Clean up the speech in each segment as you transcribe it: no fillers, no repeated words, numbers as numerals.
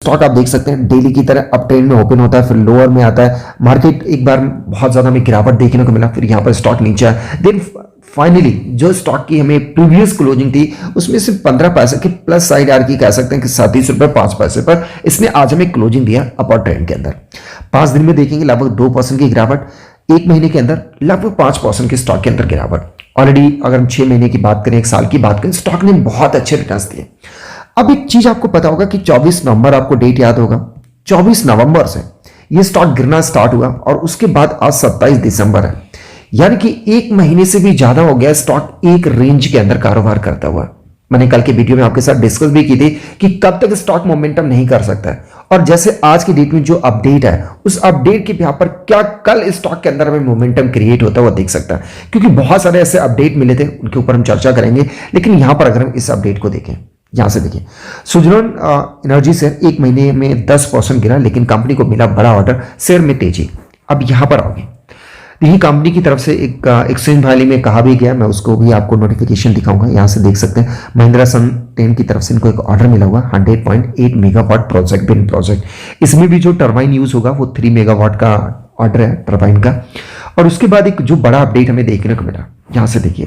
Stock आप देख सकते हैं डेली की तरह अप ट्रेंड में ओपन होता है, फिर लोअर में आता है, मार्केट एक बार बहुत ज्यादा हमें गिरावट देखने को मिला, फिर यहाँ पर स्टॉक नीचे आया, देन फाइनली जो स्टॉक की हमें प्रीवियस क्लोजिंग थी उसमें से 15 पैसे की प्लस साइड आर की कह सकते हैं कि 37 रुपए 5 पैसे पर इसने आज हमें क्लोजिंग दिया अपर ट्रेंड के अंदर। 5 दिन में देखेंगे लगभग 2% की गिरावट, 1 महीने के अंदर लगभग 5% के स्टॉक के अंदर गिरावट। ऑलरेडी अगर हम 6 महीने की बात करें, 1 साल की बात करें, स्टॉक ने बहुत अच्छे रिटर्न्स दिए। अब एक चीज आपको पता होगा कि 24 नवंबर, आपको डेट याद होगा, 24 नवंबर से ये स्टॉक गिरना स्टार्ट हुआ और उसके बाद आज 27 दिसंबर है, यानी कि 1 महीने से भी ज्यादा हो गया स्टॉक एक रेंज के अंदर कारोबार करता हुआ। मैंने कल के वीडियो में आपके साथ डिस्कस भी की थी कि कब तक स्टॉक मोमेंटम नहीं कर सकता है, और जैसे आज की डेट में जो अपडेट है उस अपडेट के यहाँ पर क्या कल स्टॉक के अंदर हमें मोमेंटम क्रिएट होता हुआ देख सकता है, क्योंकि बहुत सारे ऐसे अपडेट मिले थे, उनके ऊपर हम चर्चा करेंगे। लेकिन यहां पर अगर हम इस अपडेट को देखें, यहां से देखिए, सुजलोन एनर्जी शेयर 1 महीने में 10% गिरा, लेकिन कंपनी को मिला बड़ा ऑर्डर, शेयर में तेजी। अब यहां पर आओगे, यही कंपनी की तरफ से एक एक्सचेंज वाली में कहा भी गया, मैं उसको भी आपको नोटिफिकेशन दिखाऊंगा। यहां से देख सकते हैं महिंद्रा सन 10 की तरफ से इनको एक ऑर्डर मिला हुआ 100.8 मेगावाट प्रोजेक्ट, बिन प्रोजेक्ट। इसमें भी जो टरबाइन यूज होगा वो 3 मेगावाट का ऑर्डर है टरबाइन का। और उसके बाद एक जो बड़ा अपडेट हमें देखने को मिला, यहां से देखिए,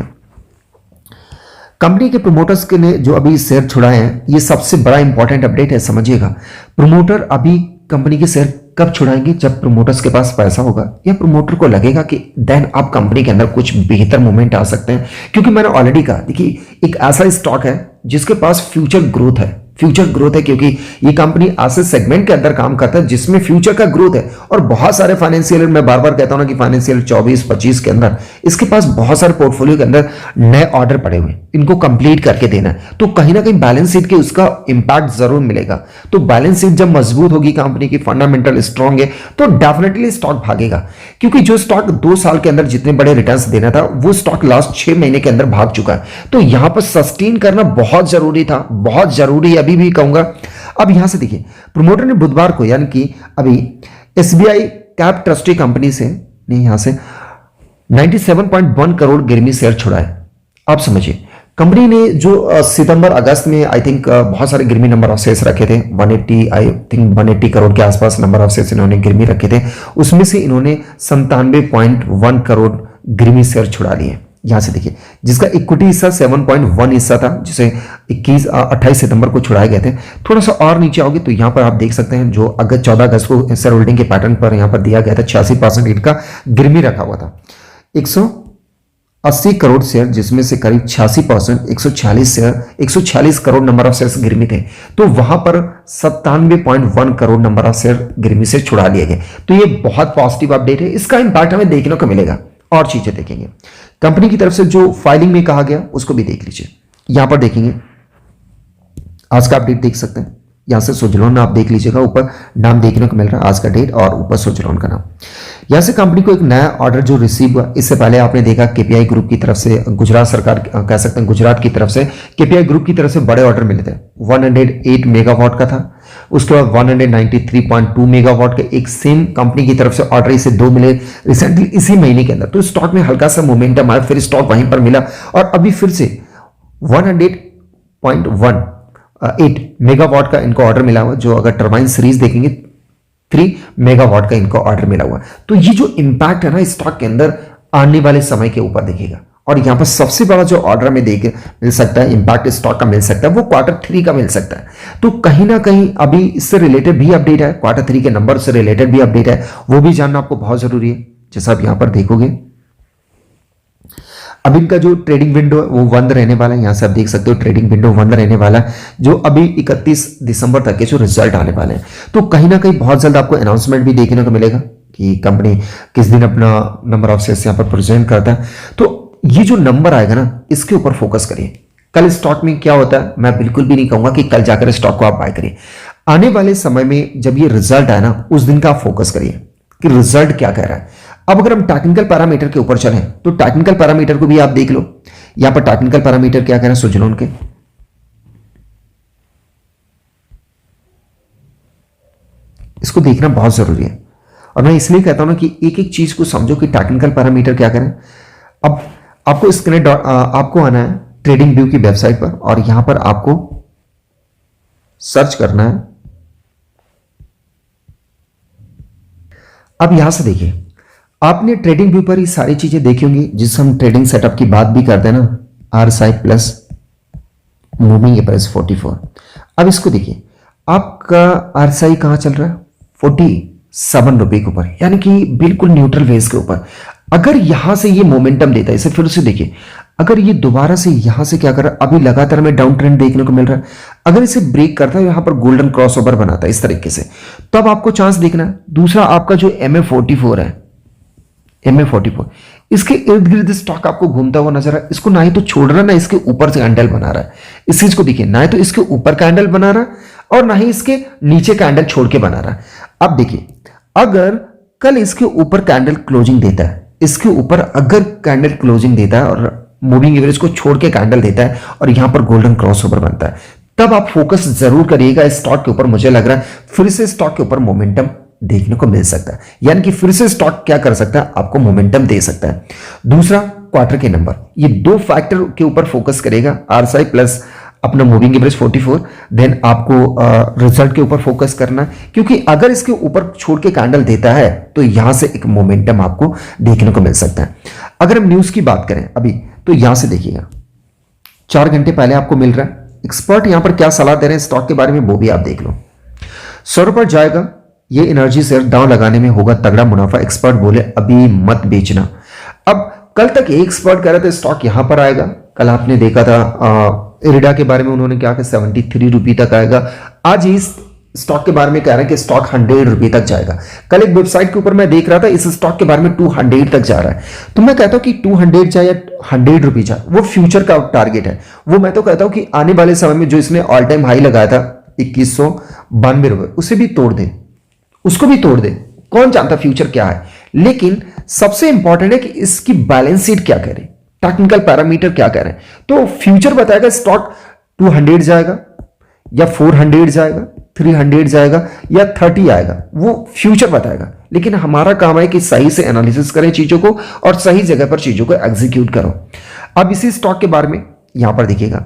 कंपनी के प्रोमोटर्स के लिए जो अभी शेयर छुड़ाए हैं, ये सबसे बड़ा इंपॉर्टेंट अपडेट है, समझिएगा। प्रोमोटर अभी कंपनी के शेयर कब छुड़ाएंगे? जब प्रोमोटर्स के पास पैसा होगा या प्रोमोटर को लगेगा कि देन आप कंपनी के अंदर कुछ बेहतर मूवमेंट आ सकते हैं। क्योंकि मैंने ऑलरेडी कहा, देखिए एक ऐसा स्टॉक है जिसके पास फ्यूचर ग्रोथ है, फ्यूचर ग्रोथ है, क्योंकि ये कंपनी ऐसे सेगमेंट के अंदर काम करता है जिसमें फ्यूचर का ग्रोथ है। और बहुत सारे फाइनेंशियल, मैं बार बार कहता हूं ना कि फाइनेंशियल 24-25 के अंदर इसके पास बहुत सारे पोर्टफोलियो के अंदर नए ऑर्डर पड़े हुए, इनको कंप्लीट करके देना है, तो कहीं ना कहीं बैलेंस शीट के उसका इंपैक्ट जरूर मिलेगा। तो बैलेंस शीट जब मजबूत होगी, कंपनी की फंडामेंटल स्ट्रांग है, तो डेफिनेटली स्टॉक भागेगा। क्योंकि जो स्टॉक 2 साल के अंदर जितने बड़े रिटर्न्स देना था, वो स्टॉक लास्ट 6 महीने के अंदर भाग चुका है। तो यहां पर सस्टेन करना बहुत जरूरी था, बहुत जरूरी, अभी भी कहूंगा। अब यहां से देखिए, प्रमोटर ने बुधवार को, यानी कि अभी एसबीआई कैप ट्रस्टी कंपनी से नहीं, यहां से 97.1 करोड़ गिरमी शेयर छुड़ाए। आप समझिए, कंपनी ने जो सितंबर अगस्त में आई थिंक बहुत सारे गिरमी नंबर ऑफ शेयर्स रखे थे, 180 आई थिंक 180 करोड़ के आसपास नंबर ऑफ शेयर्स इन्होंने गिरमी रखे थे। उसमें से इन्होंने 97.1 करोड़ गिरमी शेयर छुड़ा लिए। यहां से देखिए, जिसका इक्विटी हिस्सा 7.1 हिस्सा था, जिसे 28 सितंबर को छुड़ाए गए थे। थोड़ा सा और नीचे आओगे तो यहां पर आप देख सकते हैं, जो 14 अगस्त को शेयर होल्डिंग के पैटर्न पर यहां पर दिया गया था, 86% इनका गिरमी रखा हुआ था। 180 करोड़ शेयर, जिसमें से करीब 86%, 146 share, 146 crore number of shares गिरमी थे। तो वहां पर 97.1 करोड़ नंबर ऑफ शेयर गिरमी से छुड़ा लिए गए। तो ये बहुत पॉजिटिव अपडेट है, इसका इंपैक्ट हमें देखने को मिलेगा। और चीजें देखेंगे, कंपनी की तरफ से जो फाइलिंग में कहा गया उसको भी देख लीजिए। यहां पर देखेंगे, आज का अपडेट देख सकते हैं, यहां से सुजलोन आप देख लीजिएगा, ऊपर नाम देखने को मिल रहा है, आज का डेट और ऊपर सुजलोन का नाम। यहां से कंपनी को एक नया ऑर्डर जो रिसीव हुआ, इससे पहले आपने देखा केपीआई ग्रुप की तरफ से, गुजरात सरकार कह सकते हैं, गुजरात की तरफ से केपीआई ग्रुप की तरफ से बड़े ऑर्डर मिले थे। 108 मेगावाट का था, उसके बाद 193.2 मेगावाट का एक सेम कंपनी की तरफ से ऑर्डर, इसे 2 मिले रिसेंटली इसी महीने के अंदर। तो स्टॉक में हल्का सा मोमेंटम आया, फिर स्टॉक वहीं पर मिला और अभी फिर से 100.18 मेगावाट का इनको ऑर्डर मिला हुआ, जो अगर टर्बाइन सीरीज देखेंगे 3 मेगावाट का इनको ऑर्डर मिला हुआ। तो ये जो इंपैक्ट है ना स्टॉक के अंदर आने वाले समय के ऊपर दिखेगा। और यहां पर सबसे बड़ा जो ऑर्डर में मिल सकता है, इंपैक्ट स्टॉक का मिल सकता है, वो Q3 का मिल सकता है। तो कहीं ना कहीं अभी इससे रिलेटेड भी अपडेट है, Q3 के नंबर से रिलेटेड भी अपडेट है, वो भी जानना आपको बहुत जरूरी है। जैसा आप यहां पर देखोगे, अब इनका जो ट्रेडिंग विंडो है वो बंद रहने वाला है। यहां से आप देख सकते हो ट्रेडिंग विंडो बंद रहने वाला है, जो अभी 31 दिसंबर तक के जो रिजल्ट आने वाले हैं। तो कहीं ना कहीं बहुत जल्द आपको अनाउंसमेंट भी देखने को मिलेगा कि कंपनी किस दिन अपना नंबर ऑफ शेयर्स यहां पर प्रेजेंट करता है। तो ये जो नंबर आएगा ना, इसके ऊपर फोकस करिए। कल स्टॉक में क्या होता है, मैं बिल्कुल भी नहीं कहूंगा कि कल जाकर स्टॉक को आप बाय करिए। आने वाले समय में जब ये रिजल्ट आए ना, उस दिन का आप फोकस करिए कि रिजल्ट क्या कह रहा है। अब अगर हम टेक्निकल पैरामीटर के ऊपर चलें तो टेक्निकल पैरामीटर को भी आप देख लो। यहां पर टेक्निकल पैरामीटर क्या कह रहे हैं सुजलोन के, इसको देखना बहुत जरूरी है। और मैं इसलिए कहता हूं ना कि एक एक चीज को समझो कि टेक्निकल पैरामीटर क्या करें। अब आपको स्क्रीन आपको आना है ट्रेडिंग व्यू की वेबसाइट पर और यहां पर आपको सर्च करना है अब यहां से देखिए, आपने ट्रेडिंग व्यू पर ये सारी चीजें देखी होंगी जिससे हम ट्रेडिंग सेटअप की बात भी करते हैं ना, RSI प्लस मूविंग एवरेज 44। अब इसको देखिए, आपका RSI कहां चल रहा है, 47 रुपए के ऊपर, यानी कि बिल्कुल न्यूट्रल फेज के ऊपर। अगर यहां से ये मोमेंटम देता है, इसे फिर से देखिए, अगर ये दोबारा से यहां से क्या कर रहा है, अभी लगातार हमें डाउन ट्रेंड देखने को मिल रहा है, अगर इसे ब्रेक करता है, यहां पर गोल्डन क्रॉसओवर बनाता है इस तरीके से, तब आपको चांस देखना है। दूसरा आपका जो MA44 है, MA44, इसके इर्द गिर्द स्टॉक आपको घूमता हुआ नजर है। इसको ना ही तो छोड़ रहा, ना इसके ऊपर से कैंडल बना रहा है। इस चीज को देखिए, ना ही तो इसके ऊपर कैंडल बना रहा है और ना ही इसके नीचे कैंडल छोड़ के बना रहा है। अब देखिए, अगर कल इसके ऊपर कैंडल क्लोजिंग देता है, इसके ऊपर अगर कैंडल क्लोजिंग देता है और मूविंग एवरेज को छोड़ के कैंडल देता है और यहां पर गोल्डन क्रॉसओवर बनता है, तब आप फोकस जरूर करिएगा इस स्टॉक के ऊपर। मुझे लग रहा है फिर से स्टॉक के ऊपर मोमेंटम देखने को मिल सकता है, यानी कि फिर से स्टॉक क्या कर सकता है, आपको मोमेंटम दे सकता है। दूसरा, क्वार्टर के नंबर, ये दो फैक्टर के ऊपर फोकस करेगा, RSI प्लस अपना मूविंग एवरेज 44, देन आपको रिजल्ट के ऊपर फोकस करना है, क्योंकि अगर इसके ऊपर छोड़ के कैंडल देता है तो यहां से एक मोमेंटम आपको देखने को मिल सकता है। अगर हम न्यूज की बात करें अभी, तो यहां से देखिएगा, 4 घंटे पहले आपको मिल रहा है, एक्सपर्ट यहां पर क्या सलाह दे रहे हैं स्टॉक के बारे में, वो भी आप देख लो। 100 रुपये जाएगा, ये एनर्जी शेयर दांव लगाने में होगा तगड़ा मुनाफा, एक्सपर्ट बोले अभी मत बेचना। अब कल तक एक एक्सपर्ट कह रहे थे स्टॉक यहां पर आएगा, कल आपने देखा था इरिडा के बारे में उन्होंने क्या कि 73 रुपये तक आएगा। आज इस स्टॉक के बारे में कह रहे हैं कि स्टॉक 100 रुपये तक जाएगा। कल एक वेबसाइट के ऊपर मैं देख रहा था इस स्टॉक के बारे में 200 तक जा रहा है। तो मैं कहता हूं कि 200 जाए या 100 रुपये जाए, वो फ्यूचर का टारगेट है। वो मैं तो कहता हूं कि आने वाले समय में जो इसने ऑल टाइम हाई लगाया था 2192 रुपये, उसे भी तोड़ दे, उसको भी तोड़ दे, कौन जानता फ्यूचर क्या है। लेकिन सबसे इंपॉर्टेंट है कि इसकी बैलेंस शीट क्या कह रही, टेक्निकल पैरामीटर क्या कह रहे हैं। तो फ्यूचर बताएगा स्टॉक 200 जाएगा या 400 जाएगा, 300 जाएगा या 30 आएगा, वो फ्यूचर बताएगा। लेकिन हमारा काम है कि सही से एनालिसिस करें चीजों को और सही जगह पर चीजों को एग्जीक्यूट करो। अब इसी स्टॉक के बारे में यहां पर देखिएगा,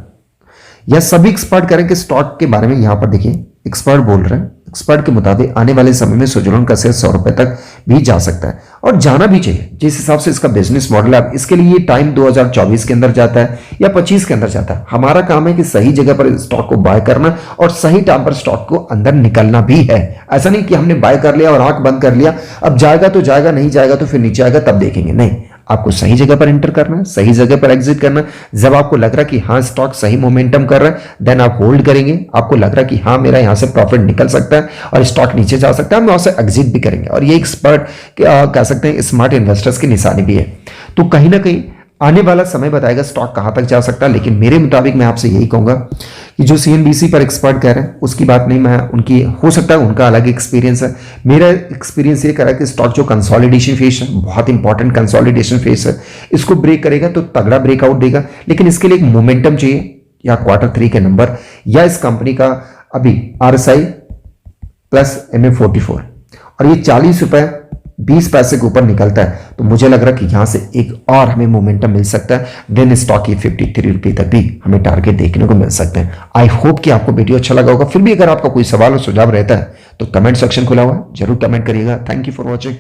या सभी एक्सपर्ट करें कि स्टॉक के बारे में यहां पर देखिए, एक्सपर्ट बोल रहे हैं, एक्सपर्ट के मुताबिक आने वाले समय में स्विट्जरलैंड का शेयर 100 रुपए तक भी जा सकता है और जाना भी चाहिए जिस हिसाब से इसका बिजनेस मॉडल है। अब इसके लिए टाइम 2024 के अंदर जाता है या 25 के अंदर जाता है। हमारा काम है कि सही जगह पर स्टॉक को बाय करना और सही टाइम पर स्टॉक को अंदर निकलना भी है। ऐसा नहीं कि हमने बाय कर लिया और आंख बंद कर लिया, अब जाएगा तो जाएगा, नहीं जाएगा तो फिर नीचे आएगा तब देखेंगे। नहीं, आपको सही जगह पर एंटर करना है, सही जगह पर एग्जिट करना है। जब आपको लग रहा है कि हाँ स्टॉक सही मोमेंटम कर रहा है, देन आप होल्ड करेंगे। आपको लग रहा है कि हाँ मेरा यहां से प्रॉफिट निकल सकता है और स्टॉक नीचे जा सकता है, हम वहां से एग्जिट भी करेंगे। और ये एक्सपर्ट कह सकते हैं स्मार्ट इन्वेस्टर्स की निशानी भी है। तो कहीं ना कहीं आने वाला समय बताएगा स्टॉक कहां तक जा सकता है। लेकिन मेरे मुताबिक मैं आपसे यही कहूंगा कि जो CNBC पर एक्सपर्ट कह रहे हैं उसकी बात नहीं, मैं उनकी हो सकता है उनका अलग एक्सपीरियंस है। मेरा एक्सपीरियंस ये कह रहा है कि स्टॉक जो कंसोलिडेशन फेज है, बहुत इंपॉर्टेंट कंसोलिडेशन फेज है, इसको ब्रेक करेगा तो तगड़ा ब्रेकआउट देगा। लेकिन इसके लिए एक मोमेंटम चाहिए, या Q3 के नंबर, या इस कंपनी का अभी RSI प्लस MA44 और ये 40 रुपए 20 पैसे के ऊपर निकलता है, तो मुझे लग रहा है कि यहां से एक और हमें मोमेंटम मिल सकता है। देन स्टॉक ये 53 रुपये तक भी हमें टारगेट देखने को मिल सकते हैं। आई होप कि आपको वीडियो अच्छा लगा होगा। फिर भी अगर आपका कोई सवाल और सुझाव रहता है तो कमेंट सेक्शन खुला हुआ है, जरूर कमेंट करिएगा। Thank you for watching.